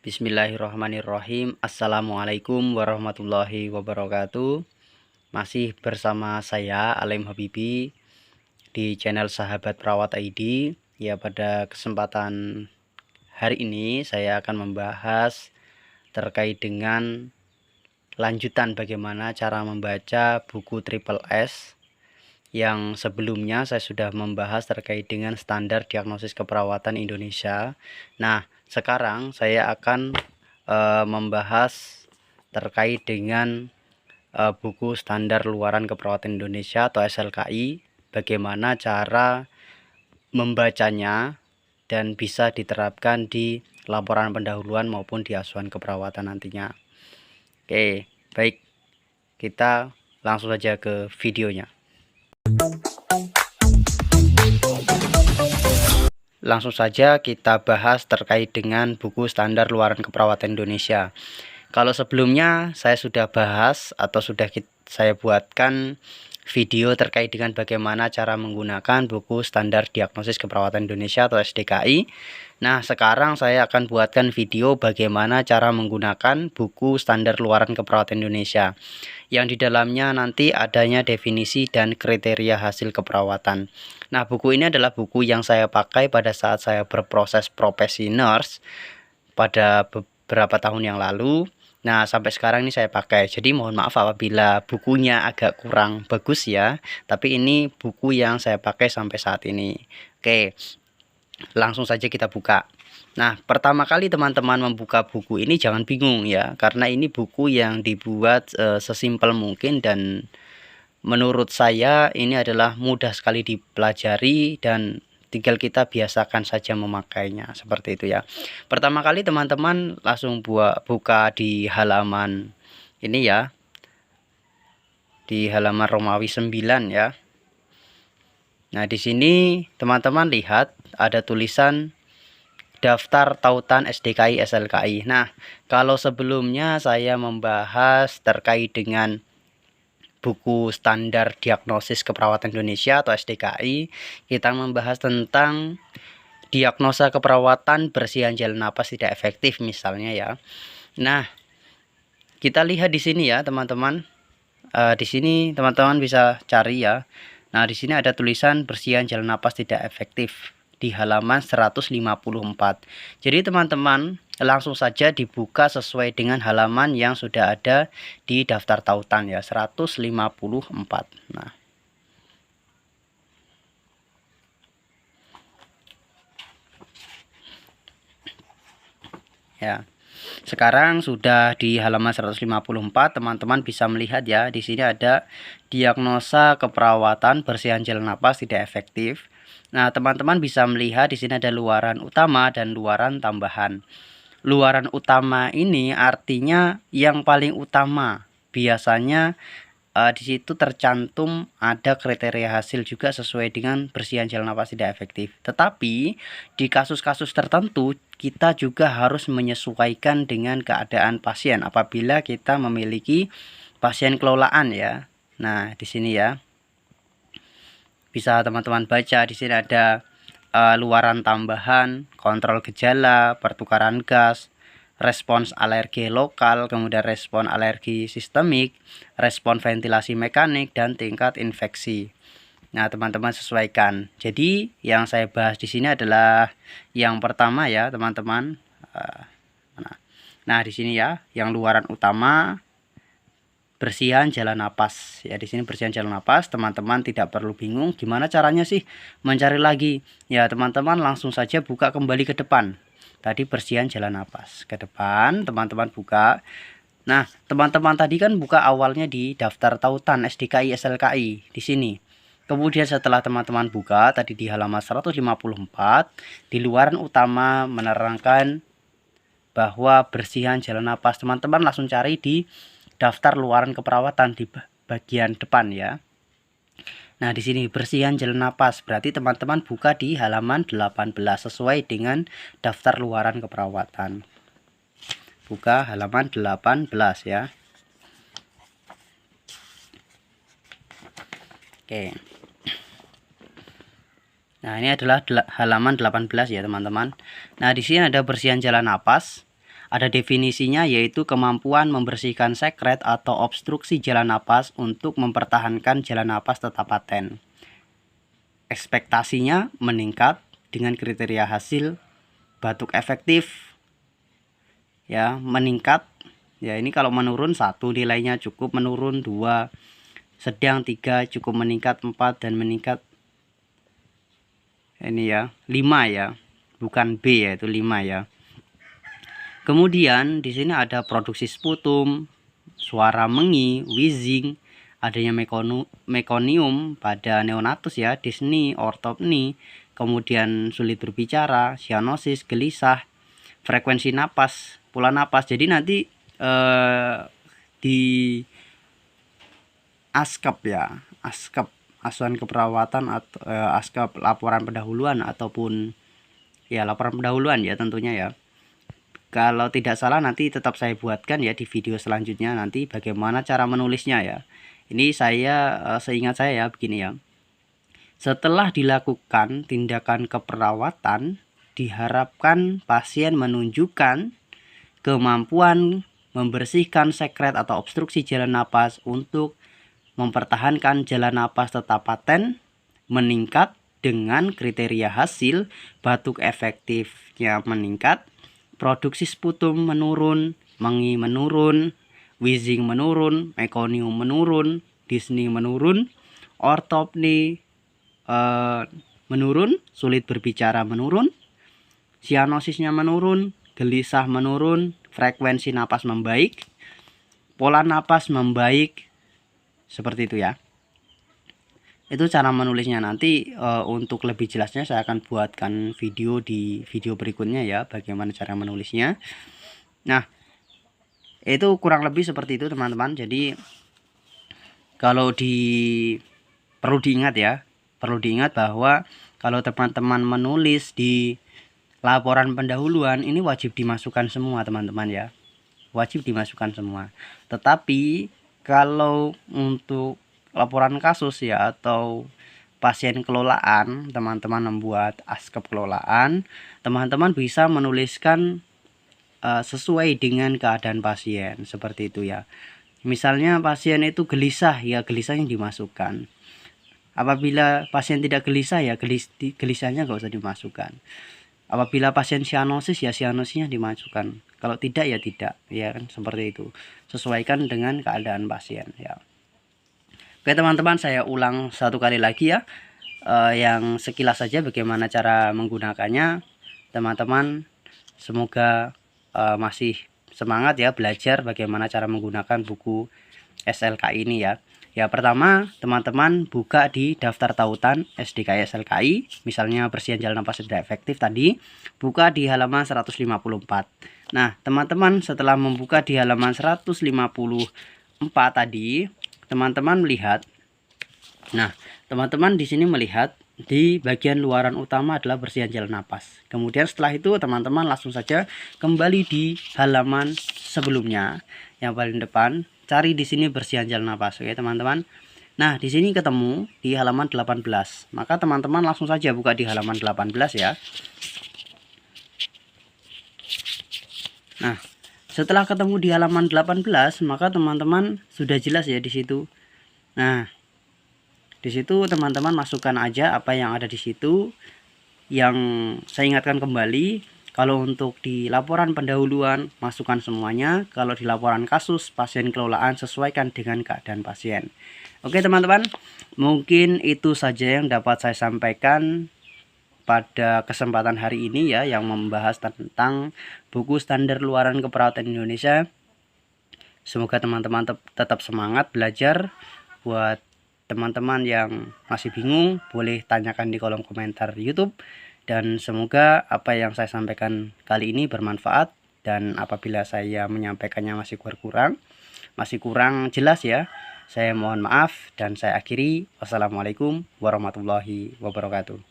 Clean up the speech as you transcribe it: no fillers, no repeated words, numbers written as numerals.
Bismillahirrahmanirrahim. Assalamualaikum warahmatullahi wabarakatuh. Masih bersama saya Alim Habibi di channel Sahabat Perawat ID. Ya, pada kesempatan hari ini saya akan membahas terkait dengan lanjutan bagaimana cara membaca buku Triple S yang sebelumnya saya sudah membahas terkait dengan standar diagnosis keperawatan Indonesia. Nah, sekarang saya akan membahas terkait dengan buku standar luaran keperawatan Indonesia atau SLKI, bagaimana cara membacanya dan bisa diterapkan di laporan pendahuluan maupun di asuhan keperawatan nantinya. Oke, baik, kita langsung saja ke videonya. Langsung saja kita bahas terkait dengan buku standar luaran keperawatan Indonesia. Kalau sebelumnya saya sudah bahas atau sudah saya buatkan video terkait dengan bagaimana cara menggunakan buku standar diagnosis keperawatan Indonesia atau SDKI. Nah, sekarang saya akan buatkan video bagaimana cara menggunakan buku standar luaran keperawatan Indonesia, yang di dalamnya nanti adanya definisi dan kriteria hasil keperawatan. Nah, buku ini adalah buku yang saya pakai pada saat saya berproses profesi nurse pada beberapa tahun yang lalu. Nah, sampai sekarang ini saya pakai. Jadi mohon maaf apabila bukunya agak kurang bagus ya. Tapi ini buku yang saya pakai sampai saat ini. Oke, langsung saja kita buka. Nah, pertama kali teman-teman membuka buku ini jangan bingung ya. Karena ini buku yang dibuat sesimpel mungkin dan menurut saya ini adalah mudah sekali dipelajari dan tinggal kita biasakan saja memakainya, seperti itu ya. Pertama kali teman-teman langsung buka di halaman ini ya, di halaman Romawi 9 ya. Nah, di sini teman-teman lihat ada tulisan daftar tautan SDKI SLKI. Nah, kalau sebelumnya saya membahas terkait dengan buku standar diagnosis keperawatan Indonesia atau SDKI, kita membahas tentang diagnosa keperawatan bersihan jalan napas tidak efektif misalnya ya. Nah, kita lihat di sini ya teman-teman. Di sini teman-teman bisa cari ya. Nah, di sini ada tulisan bersihan jalan napas tidak efektif di halaman 154. Jadi teman-teman langsung saja dibuka sesuai dengan halaman yang sudah ada di daftar tautan ya, 154. Nah, ya. Sekarang sudah di halaman 154, teman-teman bisa melihat ya, di sini ada diagnosa keperawatan bersihan jalan napas tidak efektif. Nah, teman-teman bisa melihat di sini ada luaran utama dan luaran tambahan. Luaran utama ini artinya yang paling utama. Biasanya di situ tercantum ada kriteria hasil juga sesuai dengan bersihan jalan napas tidak efektif. Tetapi di kasus-kasus tertentu kita juga harus menyesuaikan dengan keadaan pasien apabila kita memiliki pasien kelolaan ya. Nah, di sini ya. Bisa teman-teman baca di sini ada luaran tambahan, kontrol gejala, pertukaran gas, respons alergi lokal, kemudian respon alergi sistemik, respon ventilasi mekanik, dan tingkat infeksi. Nah, teman-teman sesuaikan. Jadi, yang saya bahas di sini adalah yang pertama ya, teman-teman. Nah, di sini ya, yang luaran utama bersihan jalan napas ya. Di sini bersihan jalan napas, teman-teman tidak perlu bingung gimana caranya sih mencari lagi ya. Teman-teman langsung saja buka kembali ke depan, tadi bersihan jalan napas ke depan, teman-teman buka. Nah, teman-teman tadi kan buka awalnya di daftar tautan SDKI SLKI di sini. Kemudian setelah teman-teman buka tadi di halaman 154, di luaran utama menerangkan bahwa bersihan jalan napas, teman-teman langsung cari di daftar luaran keperawatan di bagian depan ya. Nah, di sini bersihan jalan napas, berarti teman-teman buka di halaman 18 sesuai dengan daftar luaran keperawatan. Buka halaman 18 ya. Oke. Nah, ini adalah halaman 18 ya, teman-teman. Nah, di sini ada bersihan jalan napas. Ada definisinya, yaitu kemampuan membersihkan sekret atau obstruksi jalan napas untuk mempertahankan jalan napas tetap paten. Ekspektasinya meningkat dengan kriteria hasil batuk efektif ya, meningkat ya. Ini kalau menurun 1 nilainya cukup, menurun 2 sedang, 3 cukup, meningkat 4, dan meningkat ini ya 5 ya, bukan B ya, itu 5 ya. Kemudian di sini ada produksi sputum, suara mengi, wheezing, adanya mekonium pada neonatus ya, dyspnea, ortopni, kemudian sulit berbicara, cyanosis, gelisah, frekuensi napas, pola napas. Jadi nanti di ASKAP ya, ASKAP asuhan keperawatan atau ASKAP laporan pendahuluan ataupun ya laporan pendahuluan ya tentunya ya. Kalau tidak salah nanti tetap saya buatkan ya di video selanjutnya nanti bagaimana cara menulisnya ya. Ini saya seingat saya ya begini ya. Setelah dilakukan tindakan keperawatan, diharapkan pasien menunjukkan kemampuan membersihkan sekret atau obstruksi jalan napas untuk mempertahankan jalan napas tetap paten, meningkat dengan kriteria hasil batuk efektifnya meningkat, produksi sputum menurun, mengi menurun, wheezing menurun, mekonium menurun, dyspnea menurun, ortopni menurun, sulit berbicara menurun, cyanosisnya menurun, gelisah menurun, frekuensi napas membaik, pola napas membaik, seperti itu ya. Itu cara menulisnya. Nanti untuk lebih jelasnya saya akan buatkan video di video berikutnya ya, bagaimana cara menulisnya. Nah, itu kurang lebih seperti itu teman-teman. Jadi kalau perlu diingat bahwa kalau teman-teman menulis di laporan pendahuluan ini wajib dimasukkan semua teman-teman ya, wajib dimasukkan semua. Tetapi kalau untuk laporan kasus ya atau pasien kelolaan, teman-teman membuat ASKAP kelolaan, teman-teman bisa menuliskan sesuai dengan keadaan pasien, seperti itu ya. Misalnya pasien itu gelisah ya, gelisahnya dimasukkan. Apabila pasien tidak gelisah ya gelisahnya nggak usah dimasukkan. Apabila pasien cyanosis ya cyanosisnya dimasukkan. Kalau tidak ya tidak, ya kan, seperti itu. Sesuaikan dengan keadaan pasien ya. Oke teman-teman, saya ulang satu kali lagi ya, yang sekilas saja bagaimana cara menggunakannya. Teman-teman semoga masih semangat ya belajar bagaimana cara menggunakan buku SLKI ini ya. Ya, pertama teman-teman buka di daftar tautan SDKI SLKI, misalnya bersihan jalan napas tidak efektif tadi, buka di halaman 154. Nah teman-teman setelah membuka di halaman 154 tadi, teman-teman melihat, nah teman-teman di sini melihat di bagian luaran utama adalah bersihan jalan napas. Kemudian setelah itu teman-teman langsung saja kembali di halaman sebelumnya yang paling depan, cari di sini bersihan jalan napas. Oke teman-teman, nah di sini ketemu di halaman 18, maka teman-teman langsung saja buka di halaman 18 ya. Nah setelah ketemu di halaman 18, maka teman-teman sudah jelas ya di situ. Nah, di situ teman-teman masukkan aja apa yang ada di situ. Yang saya ingatkan kembali, kalau untuk di laporan pendahuluan masukkan semuanya, kalau di laporan kasus pasien kelolaan sesuaikan dengan keadaan pasien. Oke teman-teman, mungkin itu saja yang dapat saya sampaikan pada kesempatan hari ini ya, yang membahas tentang buku standar luaran keperawatan Indonesia. Semoga teman-teman tetap semangat belajar. Buat teman-teman yang masih bingung, boleh tanyakan di kolom komentar YouTube. Dan semoga apa yang saya sampaikan kali ini bermanfaat. Dan apabila saya menyampaikannya masih kurang jelas ya, saya mohon maaf dan saya akhiri. Wassalamualaikum warahmatullahi wabarakatuh.